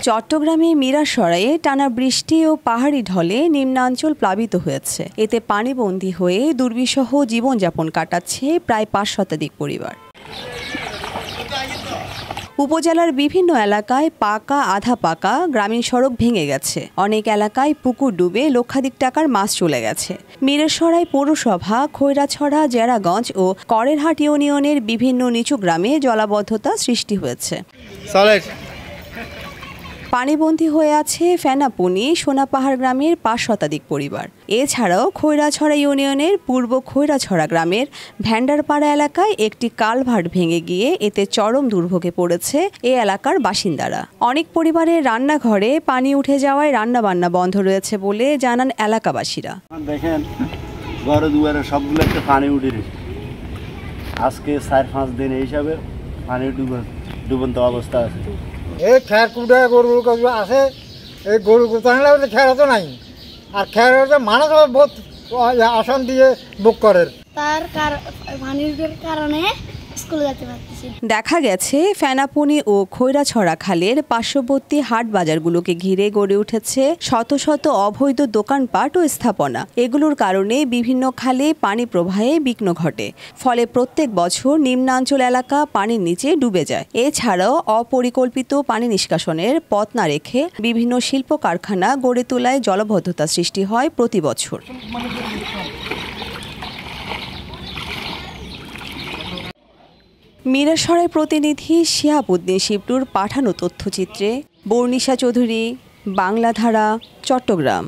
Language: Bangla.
চট্টগ্রামে মিরাসরাইয়ে টানা বৃষ্টি ও পাহাড়ি ঢলে নিম্নাঞ্চল প্লাবিত হয়েছে। এতে পানিবন্দী হয়ে দুর্বিষহ জীবনযাপন কাটাচ্ছে প্রায় ৫ শতাধিক পরিবার। উপজেলার বিভিন্ন এলাকায় পাকা আধা পাকা গ্রামীণ সড়ক ভেঙে গেছে। অনেক এলাকায় পুকুর ডুবে লক্ষাধিক টাকার মাছ চলে গেছে। মিরসরাই পৌরসভা, খৈরাছড়া, জেরাগঞ্জ ও করেরহাট ইউনিয়নের বিভিন্ন নিচু গ্রামে জলাবদ্ধতা সৃষ্টি হয়েছে। পানিবন্দী হয়ে আছে ফেনাপুনি, সোনাপাহাড় গ্রামের ৫ শতাধিক পরিবার। এছাড়াও খৈরাছড়া ইউনিয়নের পূর্ব খৈরাছড়া গ্রামের ভ্যান্ডারপাড়া এলাকায় একটি কালভার্ট ভেঙে গিয়ে এতে চরম দুর্ভোগে পড়েছে এ এলাকার বাসিন্দারা। অনেক পরিবারের রান্নাঘরে পানি উঠে যাওয়ায় রান্নাবান্না বন্ধ রয়েছে বলে জানান এলাকাবাসীরা। দেখেন, ঘরে দুয়ারে সবগুলো একটা পানি উঠে আজকে ৪-৫ দিন এই হিসাবে পানি ডুবন্ত অবস্থা আছে। এই খের কুড়ে গরু আছে, এই গরু টানলে খের তো নাই, আর খের মানুষ বহুত আসান দিয়ে বুক করে। তার পানির কারণে স্কুলে যেতে পারতেছি। দেখা গেছে ফেনাপুনি ও খৈরাছড়া খালের পার্শ্ববর্তী হাট বাজারগুলোকে ঘিরে গড়ে উঠেছে শত শত অবৈধ দোকানপাট ও স্থাপনা। এগুলোর কারণে বিভিন্ন খালে পানি প্রবাহে বিঘ্ন ঘটে। ফলে প্রত্যেক বছর নিম্নাঞ্চল এলাকা পানির নিচে ডুবে যায়। এছাড়াও অপরিকল্পিত পানি নিষ্কাশনের পথ না রেখে বিভিন্ন শিল্প কারখানা গড়ে তোলায় জলাবদ্ধতা সৃষ্টি হয় প্রতি বছর। মিরসরাই প্রতিনিধি শিহাবুদ্দিন শিবলুর পাঠানো তথ্যচিত্রে বর্ণিশা চৌধুরী, বাংলাধারা, চট্টগ্রাম।